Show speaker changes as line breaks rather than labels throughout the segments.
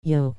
Yo.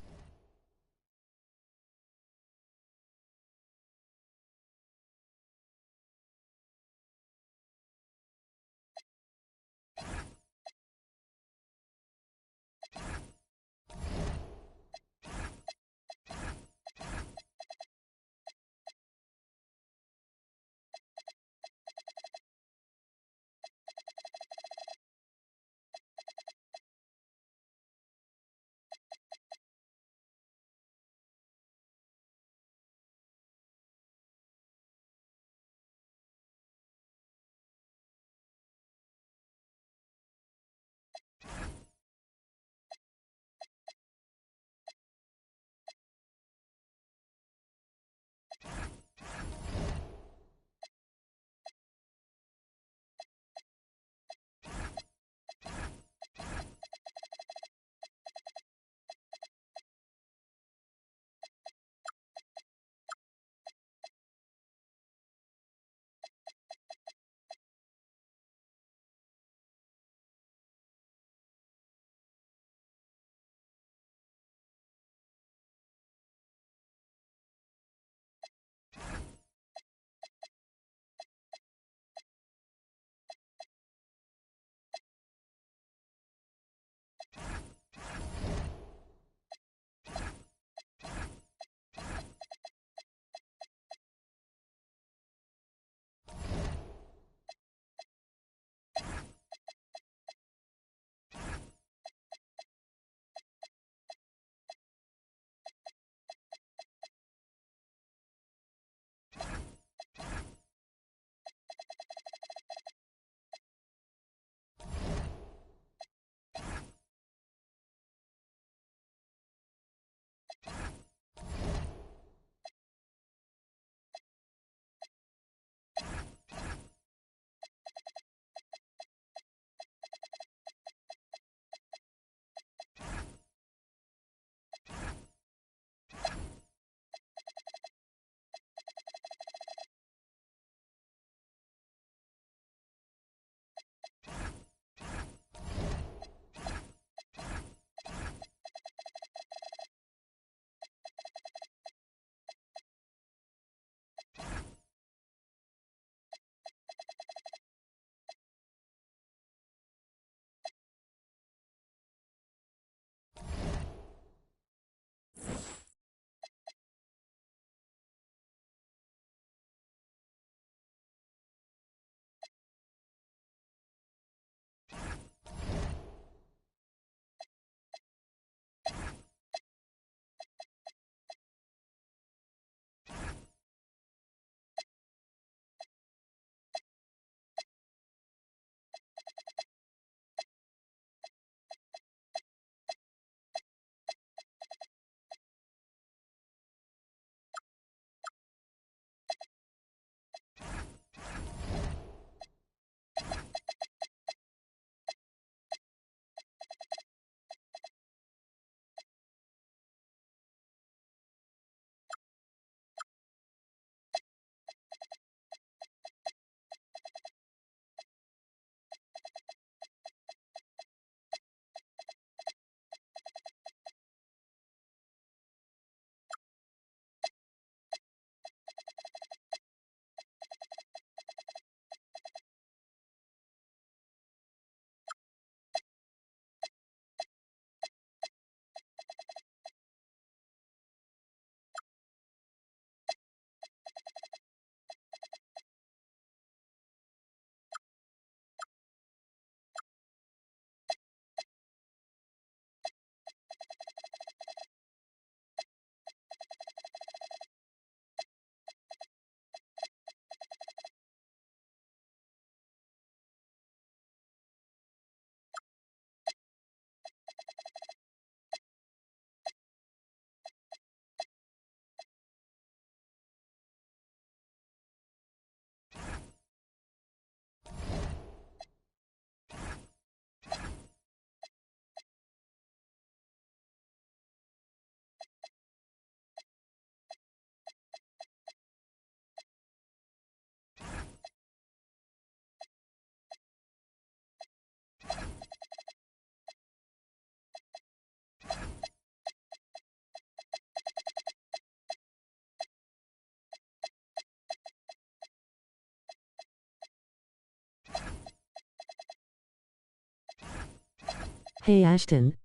Hey Ashton.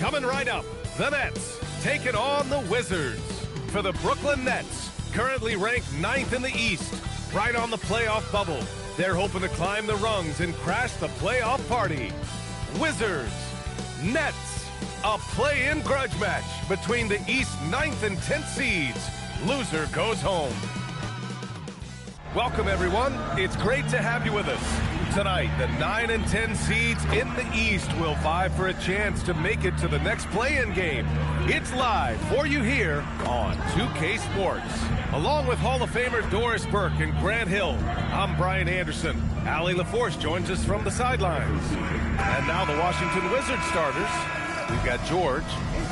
Coming right up, the Nets taking on the Wizards. For the Brooklyn Nets, currently ranked 9th in the East, right on the playoff bubble. They're hoping to climb the rungs and crash the playoff party. Wizards, Nets, a play-in grudge match between the East 9th and 10th seeds. Loser goes home. Welcome, everyone. It's great to have you with us. Tonight, the 9 and 10 seeds in the East will vie for a chance to make it to the next play-in game. It's live for you here on 2K Sports. Along with Hall of Famers Doris Burke and Grant Hill, I'm Brian Anderson. Allie LaForce joins us from the sidelines. And now the Washington Wizards starters. We've got George.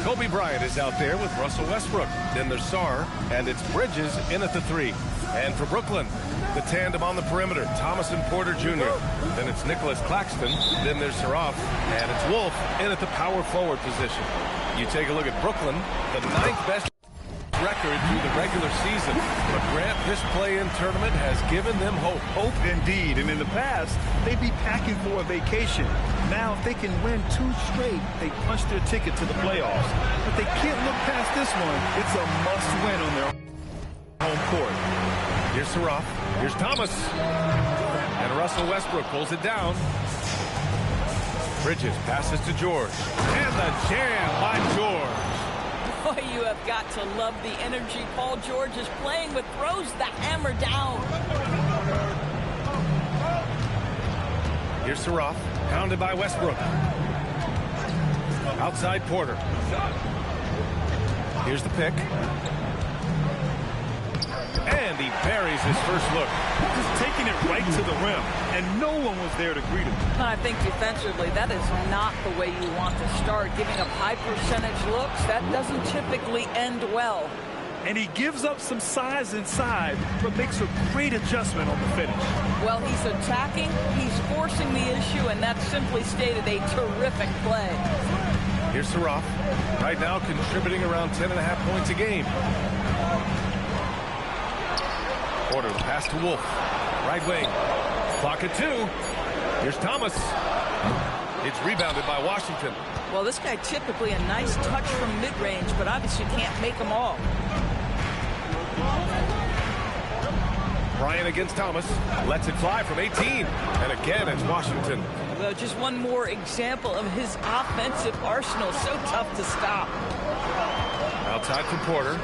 Kobe Bryant is out there with Russell Westbrook. Then there's Sarr, and it's Bridges in at the 3. And for Brooklyn, the tandem on the perimeter, Thomas and Porter Jr. Then it's Nicholas Claxton. Then there's Saraf, and it's Wolf in at the power forward position. You take a look at Brooklyn, the 9th best record through the regular season. But Grant, this play-in tournament has given them hope.
Hope indeed. And in the past, they'd be packing for a vacation. Now, if they can win 2 straight, they punch their ticket to the playoffs. But they can't look past this one. It's a must-win on their home court.
Here's Saraf. Here's Thomas. And Russell Westbrook pulls it down. Bridges passes to George. And the jam by George.
Boy, you have got to love the energy Paul George is playing with. Throws the hammer down.
Here's Saraf. Pounded by Westbrook. Outside Porter. Here's the pick. And he buries his first look.
Just taking it right to the rim, and no one was there to greet him.
I think defensively, that is not the way you want to start. Giving up high percentage looks, that doesn't typically end well.
And he gives up some size inside, but makes a great adjustment on the finish.
Well, he's attacking, he's forcing the issue, and that's simply stated a terrific play.
Here's Saraf. Right now contributing around 10.5 points a game. Porter, the pass to Wolf. Right wing. Clock at 2. Here's Thomas. It's rebounded by Washington.
Well, this guy typically a nice touch from mid-range, but obviously can't make them all.
Bryant against Thomas. Lets it fly from 18. And again, it's Washington.
Well, just one more example of his offensive arsenal. So tough to stop.
Outside from Porter.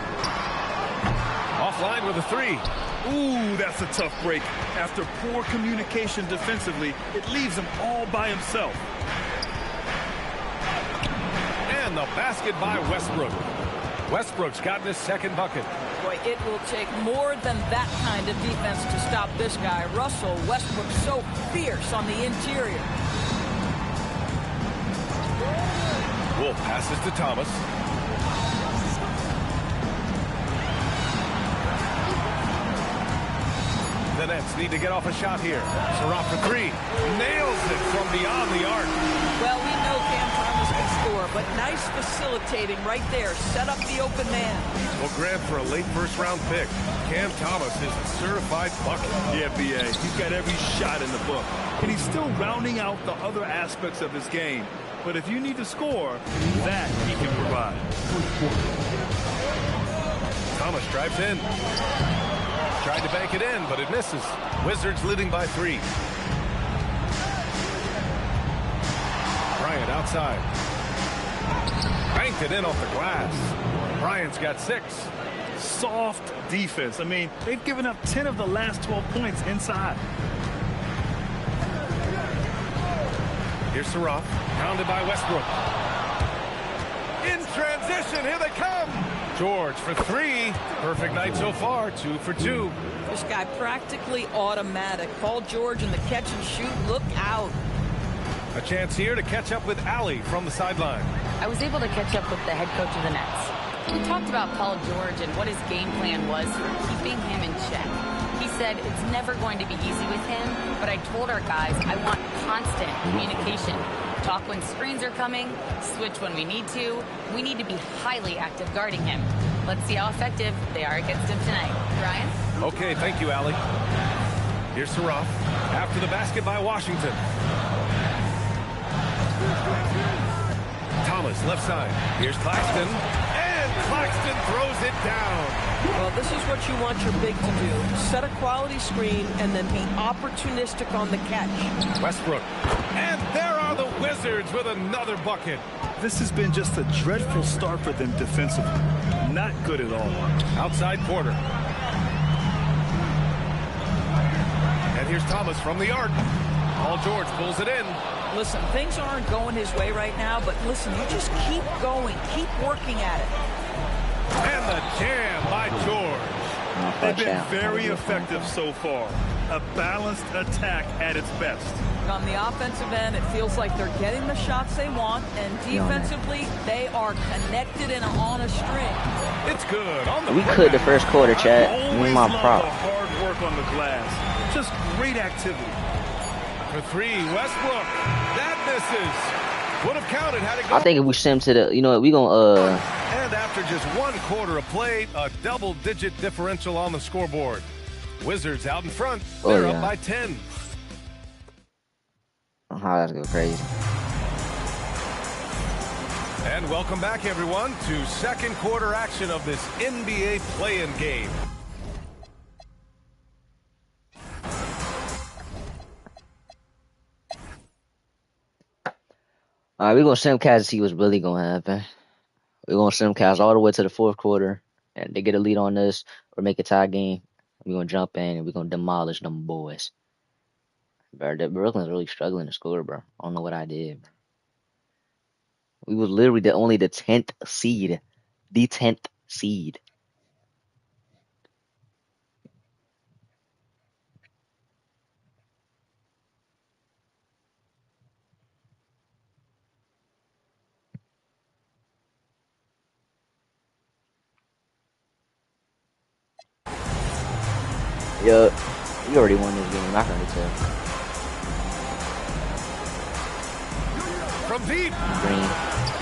Offline with a 3.
Ooh, that's a tough break. After poor communication defensively, it leaves him all by himself.
And the basket by Westbrook. Westbrook's gotten his second bucket.
Boy, it will take more than that kind of defense to stop this guy. Russell Westbrook so fierce on the interior.
Wolf passes to Thomas. The Nets need to get off a shot here. Saraf for 3. Nails it from beyond the arc.
Well, we know Cam Thomas can score, but nice facilitating right there. Set up the open man.
Well, Grant, for a late first-round pick, Cam Thomas is a certified bucket.
Yeah, B.A. He's got every shot in the book. And he's still rounding out the other aspects of his game. But if you need to score, that he can provide.
Thomas drives in. Tried to bank it in, but it misses. Wizards leading by 3. Bryant outside. Banked it in off the glass. Bryant's got 6.
Soft defense. I mean, they've given up 10 of the last 12 points inside.
Here's Saraf. Pounded by Westbrook. In transition, here they come. George for 3. Perfect night so far, 2 for 2.
This guy practically automatic. Paul George in the catch and shoot. Look out.
A chance here to catch up with Allie from the sideline.
I was able to catch up with the head coach of the Nets. We talked about Paul George and what his game plan was for keeping him in check. He said it's never going to be easy with him, but I told our guys I want constant communication. Talk when screens are coming, switch when we need to. We need to be highly active guarding him. Let's see how effective they are against him tonight. Brian?
Okay, thank you, Allie. Here's Saraf. After the basket by Washington. Thomas, left side. Here's Claxton. And Claxton throws it down.
Well, this is what you want your big to do. Set a quality screen and then be opportunistic on the catch.
Westbrook. And there are the Wizards with another bucket.
This has been just a dreadful start for them defensively. Not good at all.
Outside Porter. And here's Thomas from the arc. Paul George pulls it in.
Listen, things aren't going his way right now, but listen, you just keep going. Keep working at it.
And the jam by George.
They've been very effective so far. A balanced attack at its best.
On the offensive end, it feels like they're getting the shots they want, and defensively, they are connected and on a string.
It's good. On the
We could the first quarter, Chad. Me and my prop.
The hard work on the glass. Just great activity.
For three, Westbrook. That misses. Would have counted had it gone.
I think if we sim to the, you know what, we gonna
And after just 1 quarter of play, a double-digit differential on the scoreboard. Wizards out in front. They're up by 10.
oh, that's go crazy.
And welcome back, everyone, to second quarter action of this NBA play-in game.
All right, we're gonna simcast to see what's really gonna happen. We're gonna simcast all the way to the fourth quarter, and they get a lead on us or make a tie game. We're gonna jump in and we're gonna demolish them boys. Bro, Brooklyn's really struggling to score, bro. I don't know what I did, bro. We was literally the 10th seed. The 10th seed. Yeah, you already won this game. I can already tell.
From deep.
Green.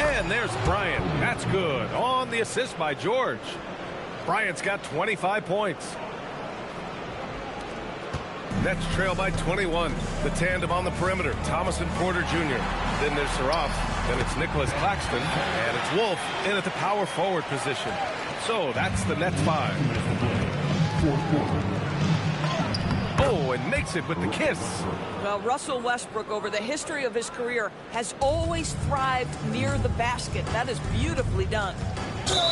And there's Bryant. That's good. On the assist by George. Bryant's got 25 points. Nets trail by 21. The tandem on the perimeter. Thomas and Porter Jr. Then there's Saraf. Then it's Nicholas Claxton. And it's Wolf in at the power forward position. So that's the Nets 5. Oh, and makes it with the kiss.
Well, Russell Westbrook, over the history of his career, has always thrived near the basket. That is beautifully done.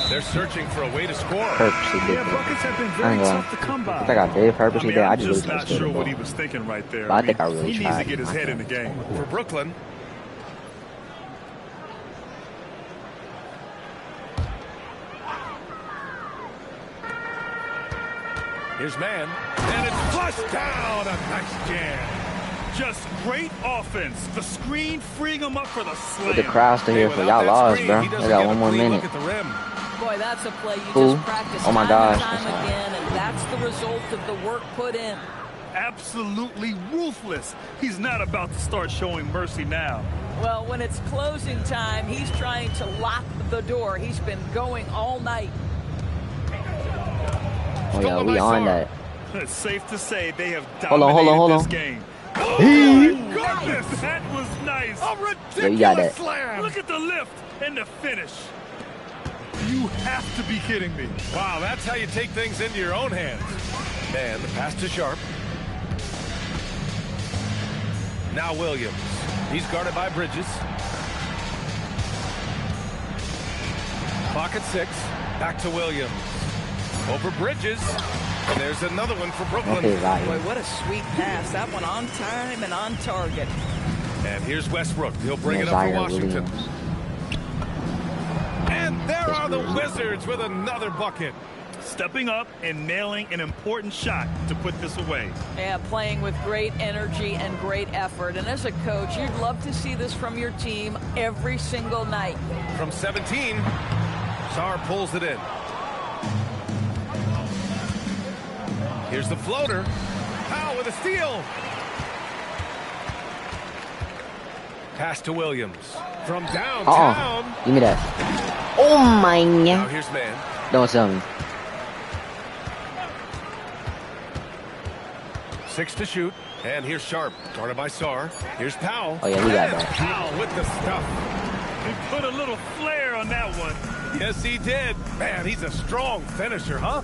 They're searching for a way to score.
Purposely did
Yeah,
that.
buckets have been very tough to come by.
I think I did purposely did. I
I'm
just
just
really
not
can't
sure
score the
what he
ball.
was thinking right there.
But I think I really
he needs
tried.
to get his head in the game.
For Brooklyn. Here's man. And it's flushed down. A nice jam.
Just great offense. The screen freeing him up for the slam.
With the crowd still here for y'all lost, bro. They got one more minute.
At the rim.
Boy, that's a play you
Ooh.
just practice
Oh my
time and
gosh.
time again, and that's the result of the work put in.
Absolutely ruthless. He's not about to start showing mercy now.
Well, when it's closing time, he's trying to lock the door. He's been going all night.
Oh yeah, we on that.
It's safe to say they have
Hold on,
dominated this game. Oh my goodness, that was nice.
A ridiculous
Yeah, you got that.
slam.
Look at the lift and the finish. You have to be kidding me.
Wow, that's how you take things into your own hands. And the pass to Sharp. Now Williams. He's guarded by Bridges. Clock at 6. Back to Williams. Over Bridges. And there's another one for Brooklyn.
Okay, right.
Boy, what a sweet pass. That one on time and on target.
And here's Westbrook. He'll bring
Yeah,
it up for
Zaire
Washington.
Williams.
And there are the Wizards with another bucket.
Stepping up and nailing an important shot to put this away.
Yeah, playing with great energy and great effort. And as a coach, you'd love to see this from your team every single night.
From 17, Sarr pulls it in. Here's the floater. Powell with a steal. Pass to Williams. From downtown.
Give me that. Oh my
Now
god.
here's man.
Don't tell me.
6 to shoot. And here's Sharp. Guarded by Sarr. Here's Powell.
Oh, yeah, we got
And
that.
Powell with the stuff.
He put a little flair on that one.
Yes, he did. Man, he's a strong finisher, huh?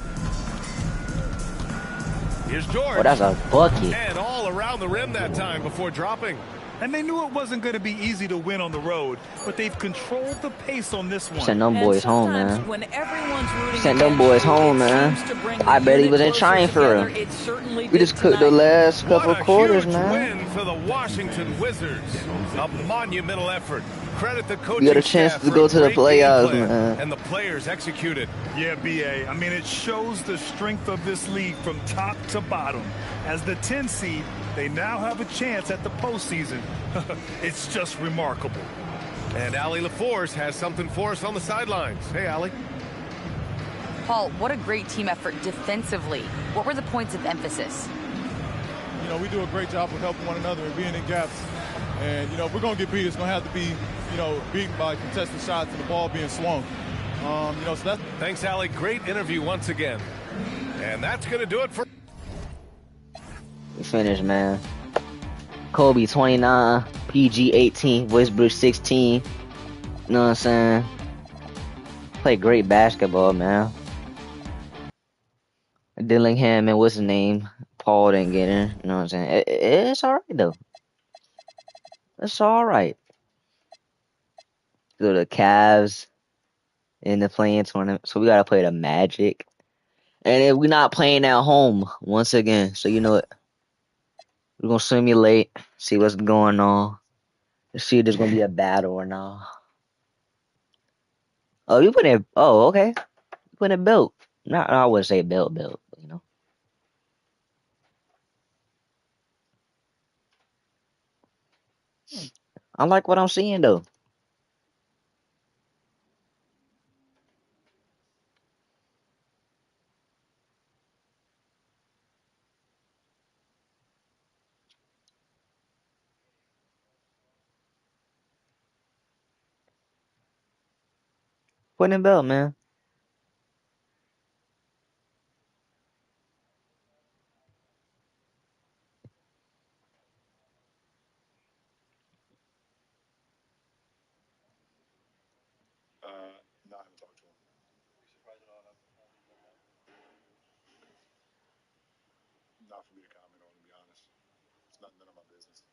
Here's George.
Oh, that's a bucket.
And all around the rim that time before dropping.
And they knew it wasn't going to be easy to win on the road, but they've controlled the pace on this one.
Send them boys home, man.
When everyone's rooting
Send them boys home, man. I bet he wasn't trying for him. We just cooked the last couple of quarters, man.
Win for the Washington Wizards. A monumental effort. Credit the coaching
We got a chance
staff
to
for
go
a
to the
great
playoffs,
game plan,
man.
and the players executed.
Yeah, B.A. I mean, it shows the strength of this league from top to bottom. As the 10 seed, they now have a chance at the postseason. It's just remarkable.
And Allie LaForce has something for us on the sidelines. Hey, Allie.
Paul, what a great team effort defensively. What were the points of emphasis?
You know, we do a great job of helping one another and being in gaps. And, you know, if we're going to get beat, it's going to have to be, you know, beaten by contested shots and the ball being swung. You know, so that's...
Thanks, Allie. Great interview once again. And that's going to do it for...
We finished, man. Kobe 29, PG 18, Westbrook 16. You know what I'm saying? Play great basketball, man. Dillingham and what's his name? Paul didn't get in. You know what I'm saying? It's all right, though. It's all right. So the Cavs in the playing tournament. So we got to play the Magic. And if we're not playing at home once again. So you know what? We're going to simulate, see what's going on. Let's see if there's going to be a battle or not. Oh, you put in... Oh, okay. You put in belt. Not, I wouldn't say belt, but, you know. I like what I'm seeing, though. Put in belt, man.
No, I haven't talked to him. Not for me to comment on, to be honest. It's none of my business.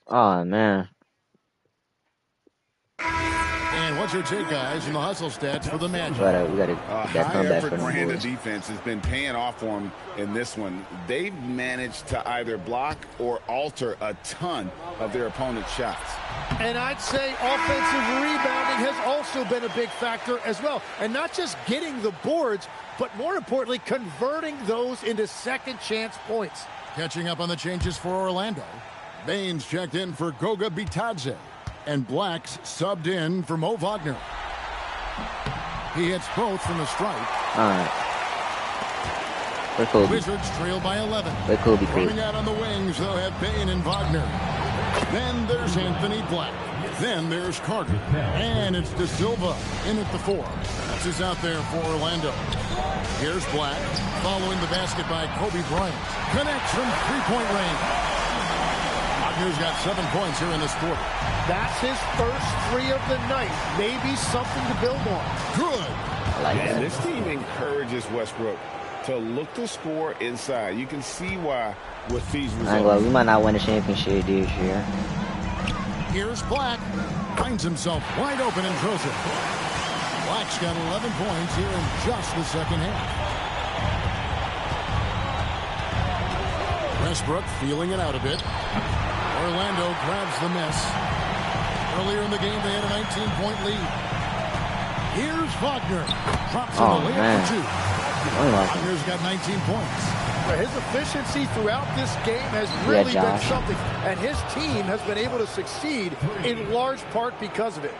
Oh, man.
And what's your take, guys, in the hustle stats for the Magic?
We gotta that
high
comeback
effort
for them
brand of
boys.
defense has been paying off for them in this one. They've managed to either block or alter a ton of their opponent's shots.
And I'd say offensive rebounding has also been a big factor as well. And not just getting the boards, but more importantly, converting those into second chance points. Catching up on the changes for Orlando. Baines checked in for Goga Bitadze. And Blacks subbed in for Mo Wagner. He hits both from the stripe.
All right. Where's Kobe?
Wizards trail by 11.
Where's Kobe?
Running out on the wings, they'll have Bane and Wagner. Then there's Anthony Black. Then there's Carter. And it's De Silva in at the 4. That's who's out there for Orlando. Here's Black, following the basket by Kobe Bryant. Connects from three-point range. Wagner's got 7 points here in this quarter. That's his first 3 of the night. Maybe something to build on. Good.
I like that.
And this team encourages Westbrook to look to score inside. You can see why with these results.
We might not win the championship this year.
Here's Black. Finds himself wide open and throws it. Black's got 11 points here in just the second half. Westbrook feeling it out a bit. Orlando grabs the miss. Earlier in the game, they had a 19-point lead. Here's Wagner. Drops in the layup for 2. Wagner's got 19 points. His efficiency throughout this game has really been something, and his team has been able to succeed in large part because of it.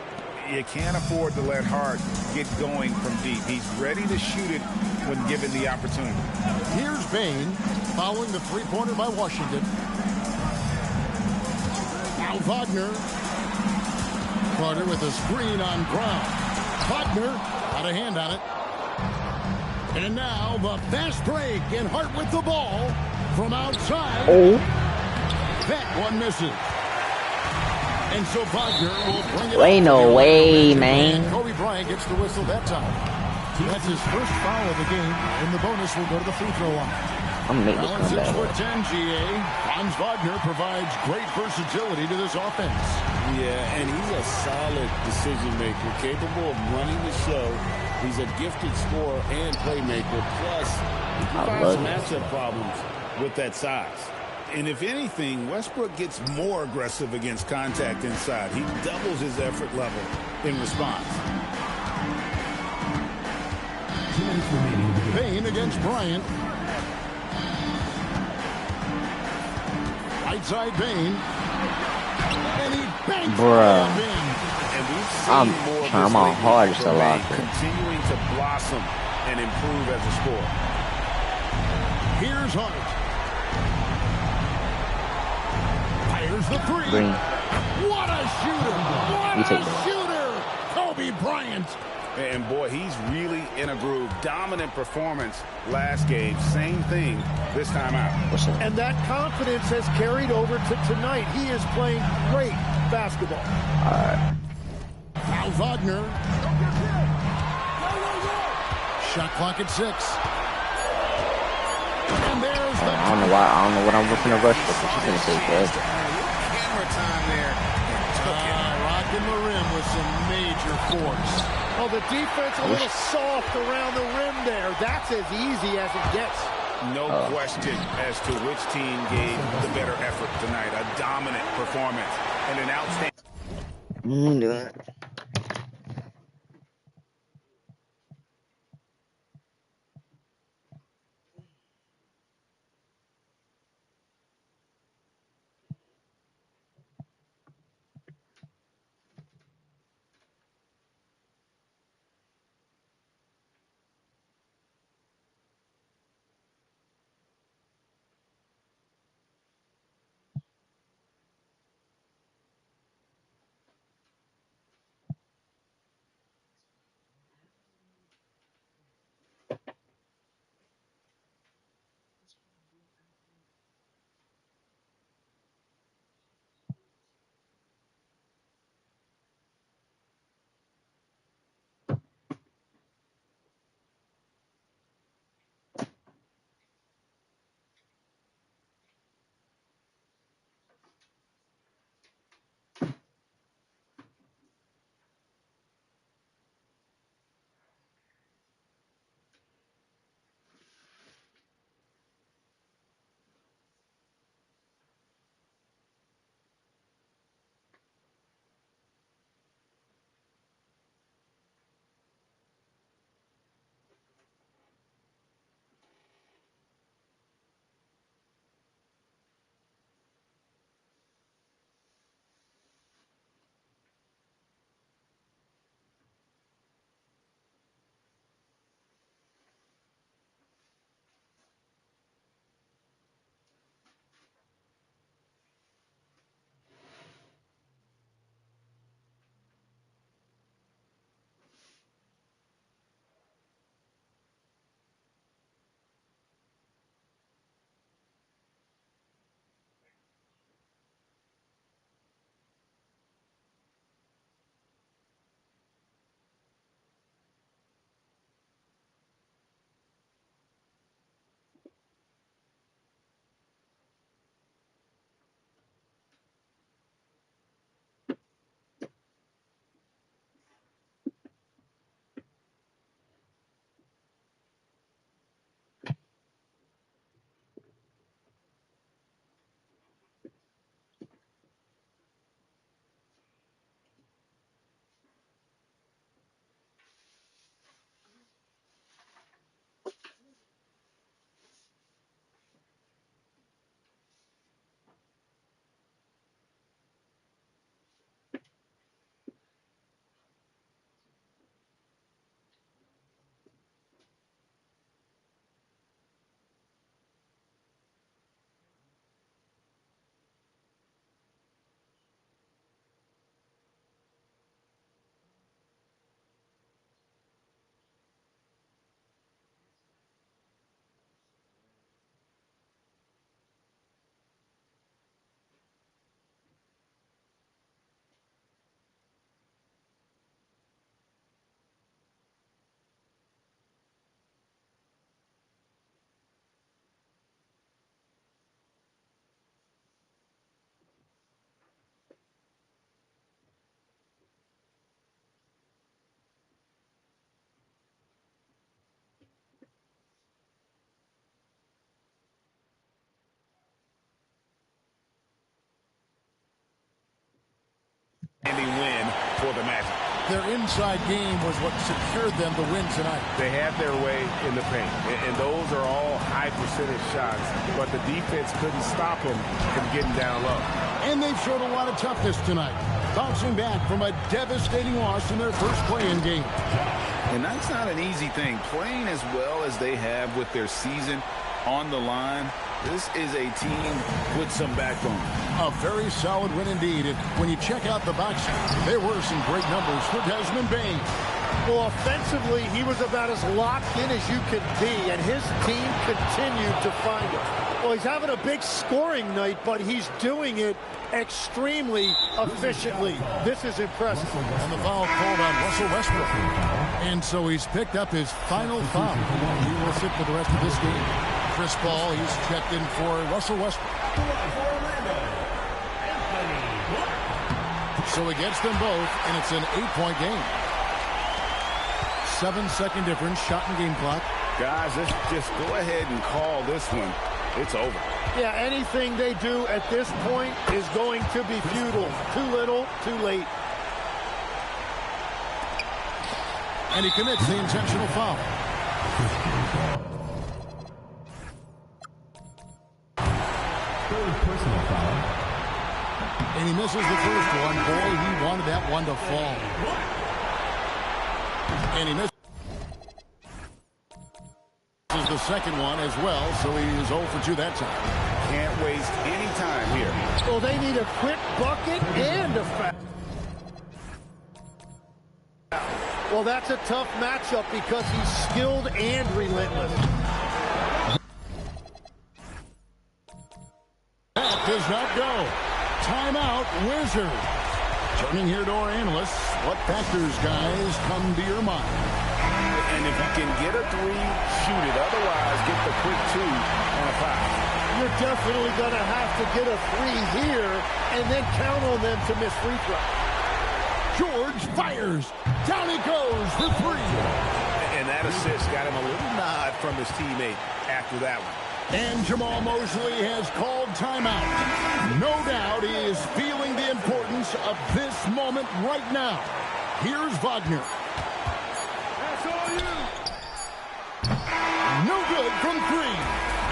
You can't afford to let Hart get going from deep. He's ready to shoot it when given the opportunity.
Here's Bane following the three-pointer by Washington. Now Wagner. Carter with a screen on ground. Wagner got a hand on it. And now the fast break, and Hart with the ball from outside.
Oh.
That one misses. And so Wagner will bring it
Ain't
up.
no way,
And
man.
Kobe Bryant gets the whistle that time. That's his first foul of the game, and the bonus will go to the free throw line.
I'm gonna make
Now
this
at
comeback.
6'10", GA, Franz Wagner provides great versatility to this offense.
Yeah, and he's a solid decision maker, capable of running the show. He's a gifted scorer and playmaker. Plus, he provides matchup problems with that size.
And if anything, Westbrook gets more aggressive against contact inside. He doubles his effort level in response.
Payne against Bryant. Right side Payne. And he banks
Bruh.
it in.
And we've seen more of
I'm
this
on
lately
hard as
from
a
May,
locker.
continuing to blossom and improve as a scorer.
Here's Hart. Fires the three.
Green.
What a shooter!
You
What
take
a
that.
shooter! Kobe Bryant.
And boy, he's really in a groove. Dominant performance last game. Same thing this time out.
What's up?
And that confidence has carried over to tonight. He is playing great basketball.
All right.
Now Wagner. Shot clock at 6. And there's the
I don't know why. I don't know what I'm looking to rush for. But she's gonna take forever.
Camera time there.
rocking the rim with some major force.
Well, the defense a little soft around the rim there. That's as easy as it gets.
No question as to which team gave the better effort tonight. A dominant performance and an outstanding. for the Magic.
Their inside game was what secured them the win tonight.
They had their way in the paint, and those are all high-percentage shots, but the defense couldn't stop them from getting down low.
And they've showed a lot of toughness tonight, bouncing back from a devastating loss in their first play-in game.
And that's not an easy thing. Playing as well as they have with their season on the line, this is a team with some backbone.
A very solid win indeed. And when you check out the box, there were some great numbers for Desmond Bane.
Well, offensively, he was about as locked in as you could be, and his team continued to find him. Well, he's having a big scoring night, but he's doing it extremely efficiently. This is impressive.
And the foul called on Russell Westbrook. And so he's picked up his final foul. He will sit for the rest of this game. Chris Paul, he's checked in for Russell Westbrook. So he gets them both, and it's an 8-point game. 7-second difference, shot and game clock.
Guys, let's just go ahead and call this one. It's over.
Yeah, anything they do at this point is going to be futile. Too little, too late.
And he commits the intentional foul.
Third personal foul.
And he misses the first one. Boy, he wanted that one to fall. And he misses the second one as well, so he is 0 for 2 that time.
Can't waste any time here.
Well, they need a quick bucket and a foul. Well, that's a tough matchup because he's skilled and relentless.
That does not go. Timeout, Wizards. Turning here to our analysts, what factors, guys, come to your mind?
And if you can get a three, shoot it. Otherwise, get the quick 2 and a foul.
You're definitely going to have to get a 3 here and then count on them to miss free throw.
George fires. Down he goes for 3.
And that assist got him a little nod from his teammate after that one.
And Jamal Mosley has called timeout. No doubt he is feeling the importance of this moment right now. Here's Wagner.
That's all you.
No good from 3.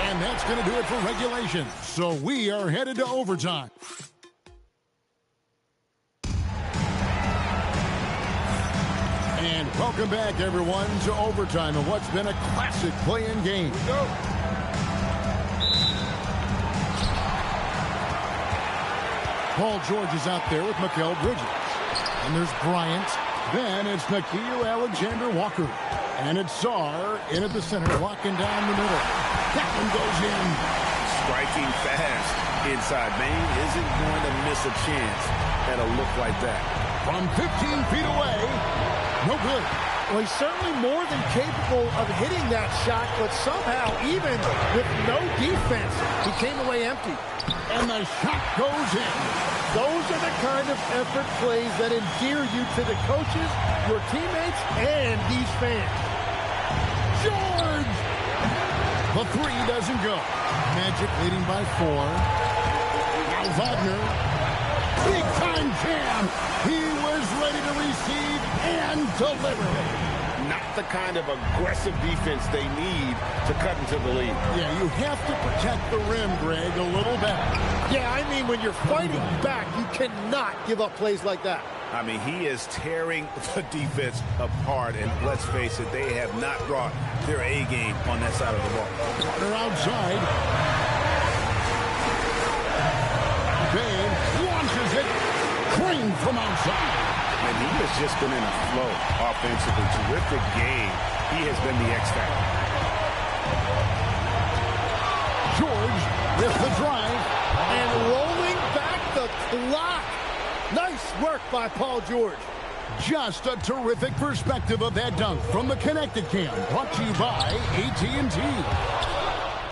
And that's going to do it for regulation. So we are headed to overtime. And welcome back, everyone, to overtime of what's been a classic play-in game. Go. Paul George is out there with Mikal Bridges. And there's Bryant. Then it's Nickeil Alexander-Walker. And it's Sarr in at the center, walking down the middle. That one goes in.
Striking fast inside. Bane isn't going to miss a chance at a look like that.
From 15 feet away, no good.
Well, he's certainly more than capable of hitting that shot, but somehow, even with no defense, he came away empty.
And the shot goes in.
Those are the kind of effort plays that endear you to the coaches, your teammates, and these fans.
George! The 3 doesn't go. Magic leading by 4. Now Wagner. Big time jam. He was ready to receive and deliver.
Not the kind of aggressive defense they need to cut into the lead.
Yeah, you have to protect the rim, Greg, a little better.
Yeah, I mean, when you're fighting back, you cannot give up plays like that.
I mean, he is tearing the defense apart, and let's face it, they have not brought their A game on that side of the ball.
They're outside. Bane launches it. Crane from outside.
And he has just been in a flow offensively. Terrific game. He has been the X factor.
George with the drive.
And rolling back the clock. Nice work by Paul George.
Just a terrific perspective of that dunk from the Connected Cam. Brought to you by AT&T.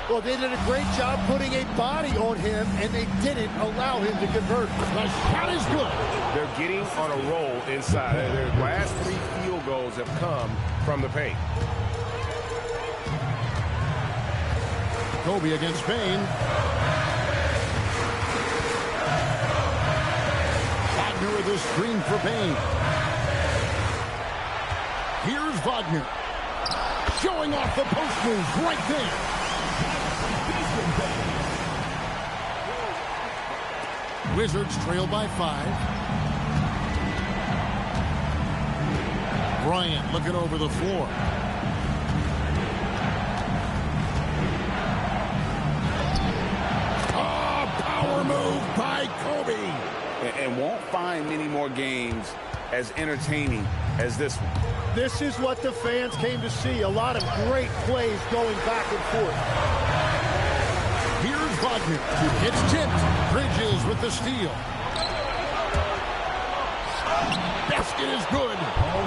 Well, they did a great job putting a body on him, and they didn't allow him to convert.
The shot is good.
They're getting on a roll inside. Their last 3 field goals have come from the paint.
Kobe against Bane. Wagner with a screen for Bane. Here's Wagner. Showing off the post moves right there. Wizards trail by 5. Bryant looking over the floor. Oh, power move by Kobe.
And won't find many more games as entertaining as this one.
This is what the fans came to see. A lot of great plays going back and forth.
Here's Wagner. It's tipped. Bridges with the steal. Basket is good.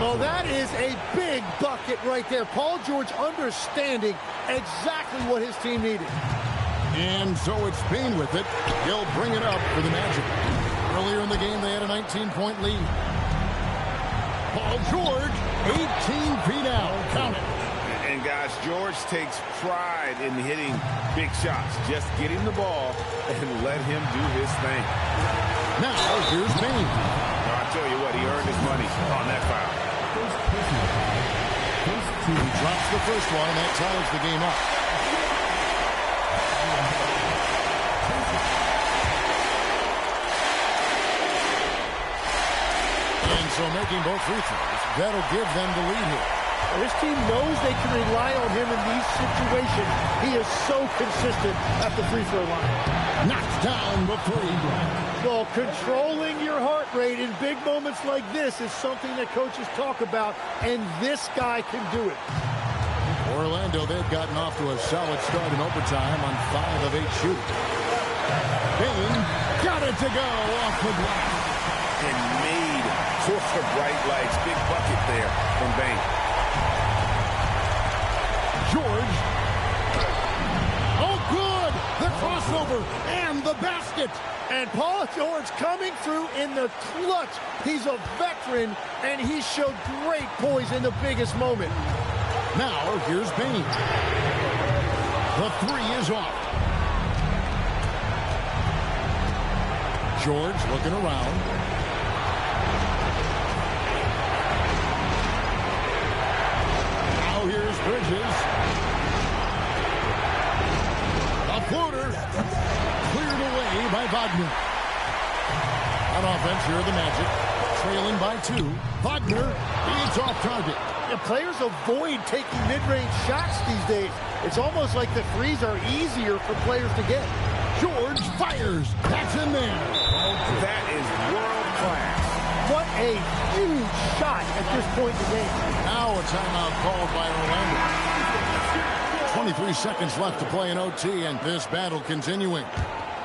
Well, that is a big bucket right there. Paul George understanding exactly what his team needed.
And so it's Bane with it. He'll bring it up for the Magic. Earlier in the game, they had a 19-point lead. Paul George, 18 feet out. Count it.
And guys, George takes pride in hitting big shots. Just get him the ball and let him do his thing.
Now, here's Bane.
I'll tell you what, he earned his money on that foul.
He drops the first one, and that ties the game up. And so making both free throws, that'll give them the lead here.
This team knows they can rely on him in these situations. He is so consistent at the free throw line.
Knocks down the three.
Well, controlling your heart rate in big moments like this is something that coaches talk about, and this guy can do it.
Orlando, they've gotten off to a solid start in overtime on 5 of 8 shooting. Bane got it to go off the glass.
And made for bright lights. Big bucket there from Bane.
George. Oh, good! The crossover and the basket.
And Paul George coming through in the clutch. He's a veteran, and he showed great poise in the biggest moment.
Now, here's Bane. The three is off. George looking around. Now here's Bridges. A floater. Cleared away by Wagner. On offense, here are the Magic. Trailing by 2. Wagner, it's off target.
The players avoid taking mid-range shots these days. It's almost like the threes are easier for players to get.
George fires. That's in there.
That is world class.
What a huge shot at this point in the game.
Now a timeout called by Orlando. 23 seconds left to play in OT, and this battle continuing.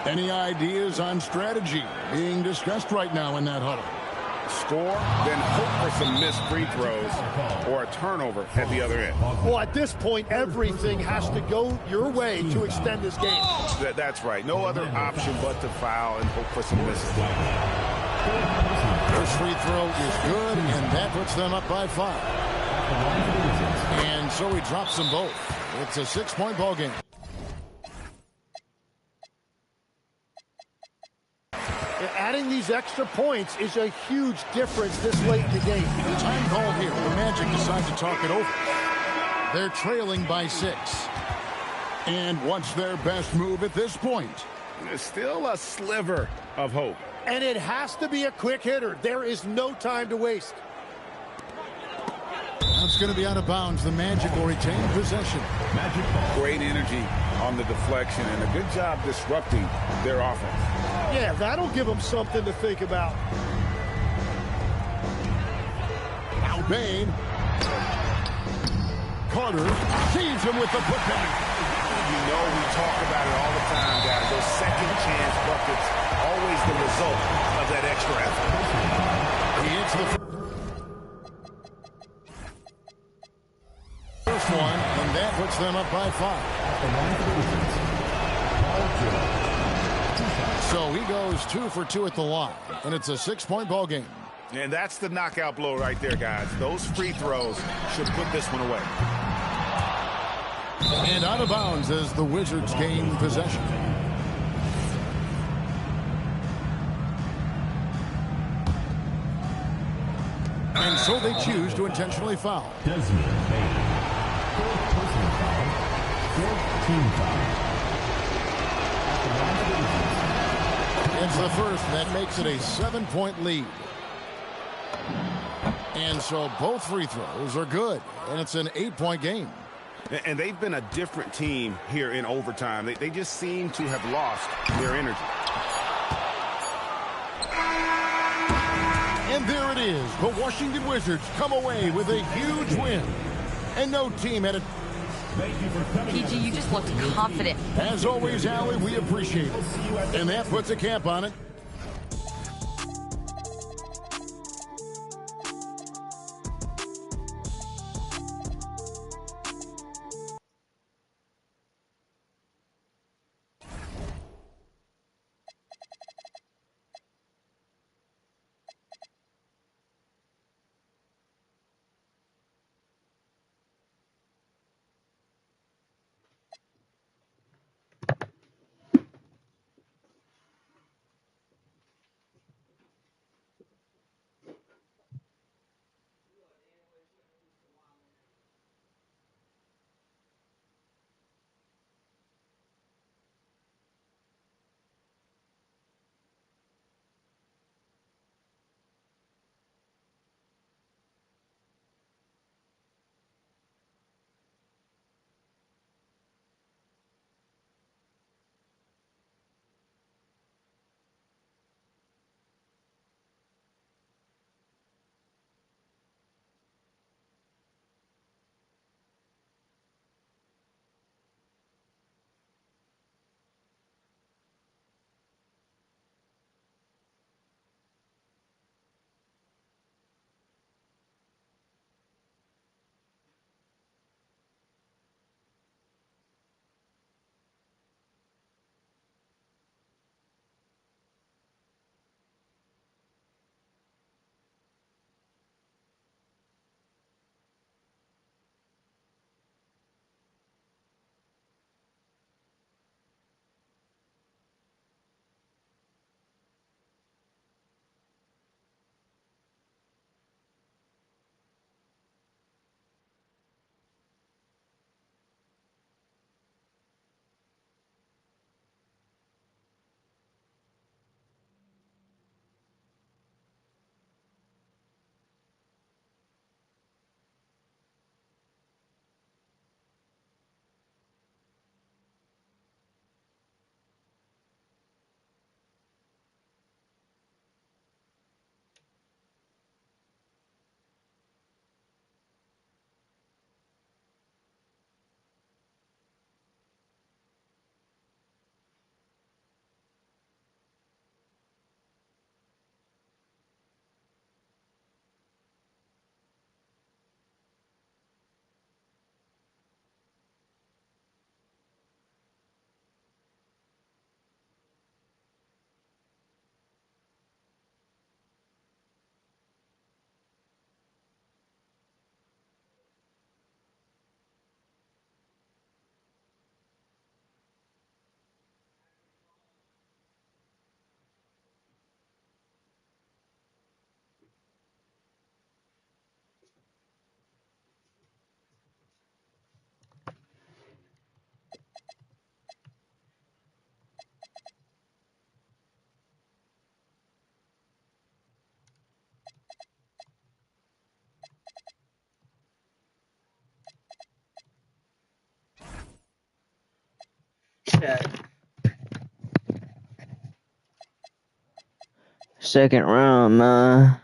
Any ideas on strategy being discussed right now in that huddle?
Score, then hope for some missed free throws or a turnover at the other end.
Well, at this point, everything has to go your way to extend this game.
That's right. No other option but to foul and hope for some misses.
First free throw is good, and that puts them up by 5. And so he drops them both. It's a 6-point ball game.
Adding these extra points is a huge difference this late in the game.
Time called here. The Magic decide to talk it over. They're trailing by 6. And what's their best move at this point?
There's still a sliver of hope.
And it has to be a quick hitter. There is no time to waste.
That's going to be out of bounds. The Magic will retain possession.
Magic. Great energy on the deflection and a good job disrupting their offense.
Yeah, that'll give them something to think about.
Now Bane. Carter saves him with the putback.
You know we talk about it all the time, guys. Those second chance buckets, always the result of that extra effort.
He hits the first one, and that puts them up by 5. So he goes 2 for 2 at the line, and it's a 6-point ball game.
And that's the knockout blow right there, guys. Those free throws should put this one away.
And out of bounds as the Wizards gain possession. And so they choose to intentionally foul.
Desmond Bain. Fourth personal foul. Fourth team foul.
It's the first, and that makes it a 7-point lead. And so both free throws are good, and it's an 8-point game.
And they've been a different team here in overtime. They just seem to have lost their energy.
And there it is. The Washington Wizards come away with a huge win. And no team had a...
PG, you just looked confident.
As always, Allie, we appreciate it. And that puts a cap on it.
Second round, man.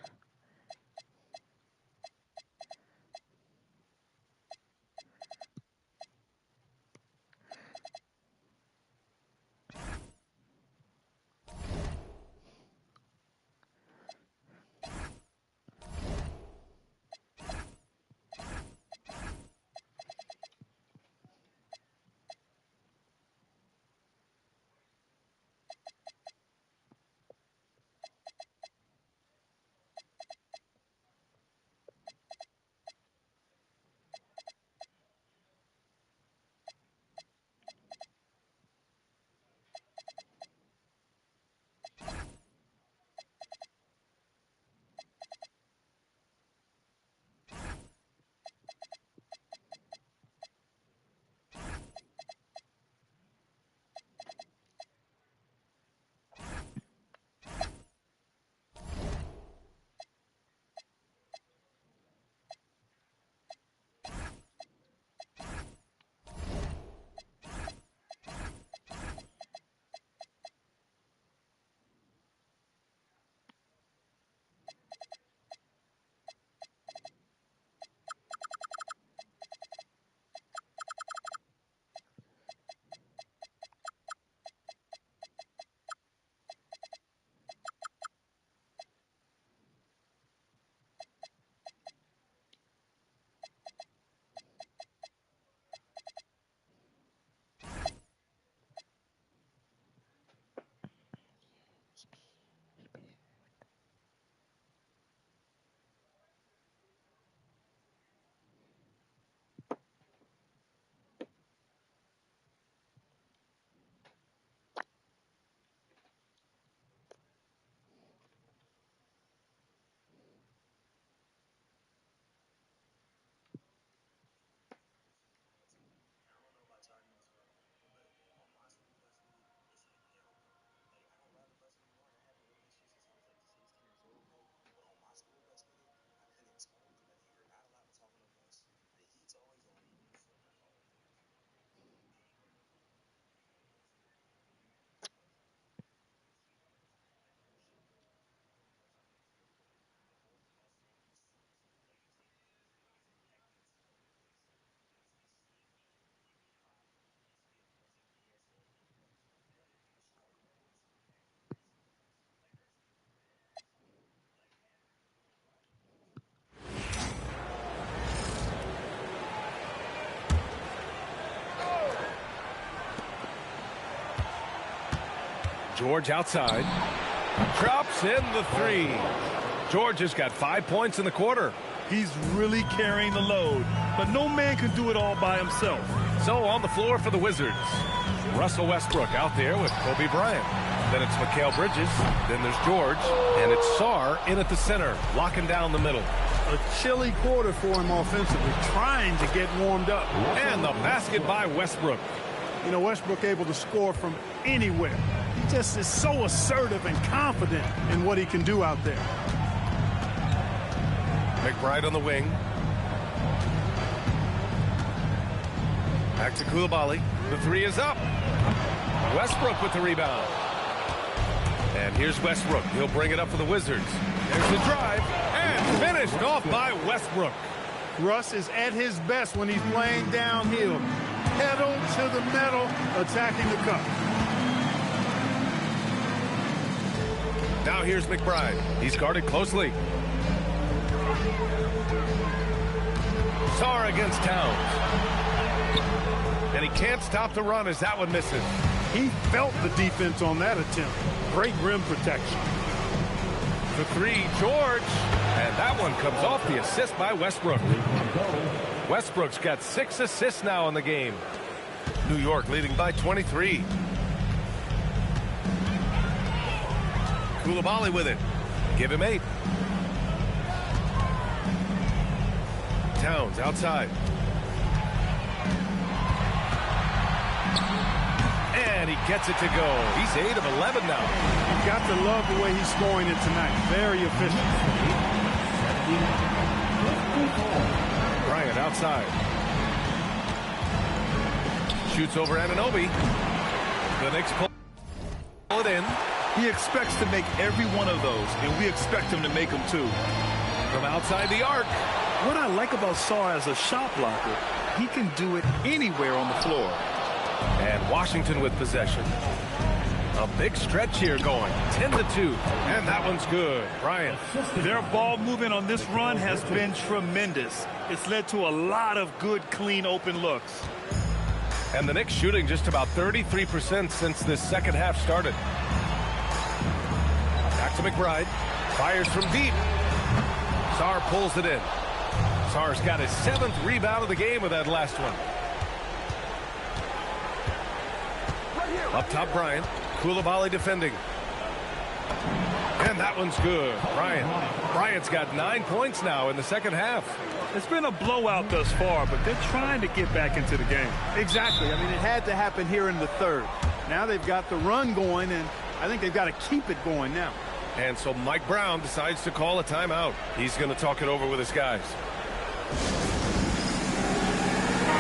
George outside. Drops in the three. George has got 5 points in the quarter.
He's really carrying the load, but no man can do it all by himself.
So on the floor for the Wizards, Russell Westbrook out there with Kobe Bryant. Then it's Mikal Bridges. Then there's George. And it's Sarr in at the center, locking down the middle.
A chilly quarter for him offensively, trying to get warmed up.
And the basket by Westbrook.
You know, Westbrook able to score from anywhere. He just is so assertive and confident in what he can do out there.
McBride on the wing. Back to Coulibaly. The three is up. Westbrook with the rebound. And here's Westbrook. He'll bring it up for the Wizards. There's the drive. And finished off by Westbrook.
Russ is at his best when he's playing downhill. Pedal to the metal, attacking the cup.
Now here's McBride. He's guarded closely. Sarr against Towns. And he can't stop the run as that one misses.
He felt the defense on that attempt. Great rim protection.
The three, George. And that one comes off the assist by Westbrook. Westbrook's got 6 assists now in the game. New York leading by 23. Coulibaly with it. Give him 8. Towns outside. And he gets it to go. He's 8 of 11 now.
You've got to love the way he's scoring it tonight. Very efficient.
Bryant outside. Shoots over Anunoby. The Knicks pull it in.
He expects to make every one of those, and we expect him to make them too.
From outside the arc.
What I like about Sarr as a shot blocker, he can do it anywhere on the floor.
And Washington with possession. A big stretch here going. 10-2. And that one's good. Bryant.
Their ball movement on this run has been tremendous. It's led to a lot of good, clean, open looks.
And the Knicks shooting just about 33% since this second half started. Back to McBride. Fires from deep. Sarr pulls it in. Sarr's got his 7th rebound of the game with that last one. Up top, Bryant. Coulibaly defending. And that one's good. Bryant's got 9 points now in the second half.
It's been a blowout thus far, but they're trying to get back into the game. Exactly. I mean, it had to happen here in the third. Now they've got the run going, and I think they've got to keep it going now.
And so Mike Brown decides to call a timeout. He's going to talk it over with his guys.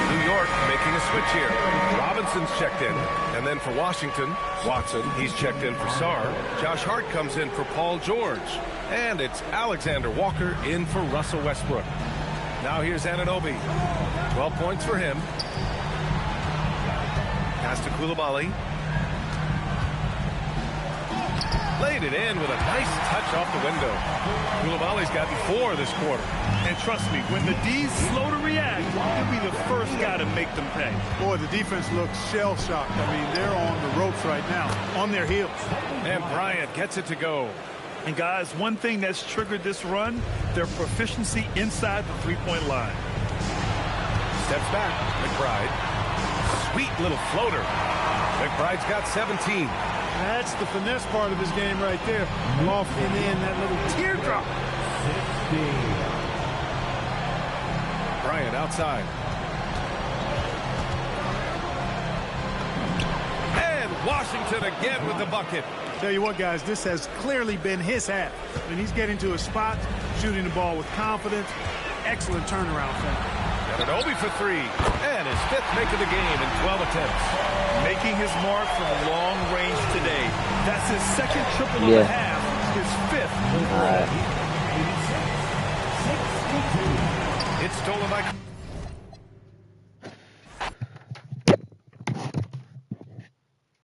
New York making a switch here. Robinson's checked in. And then for Washington, Watson, he's checked in for Sarr. Josh Hart comes in for Paul George. And it's Alexander Walker in for Russell Westbrook. Now here's Anunoby. 12 points for him. Pass to Coulibaly. Laid it in with a nice touch off the window. Coulibaly's gotten 4 this quarter.
And trust me, when the D's slow to react, he'll be the first guy to make them pay. Boy, the defense looks shell-shocked. I mean, they're on the ropes right now, on their heels.
And Bryant gets it to go.
And guys, one thing that's triggered this run, their proficiency inside the three-point line.
Steps back, McBride. Sweet little floater. McBride's got 17.
That's the finesse part of his game right there. Off and in, that little teardrop.
Bryant outside. And Washington again with the bucket.
Tell you what, guys, this has clearly been his half. When he's getting to a spot, shooting the ball with confidence, excellent turnaround for him.
Anunoby for 3, and his 5th make of the game in 12 attempts.
Making his mark from long range today. That's his 2nd triple of the half, his 5th.
It's stolen by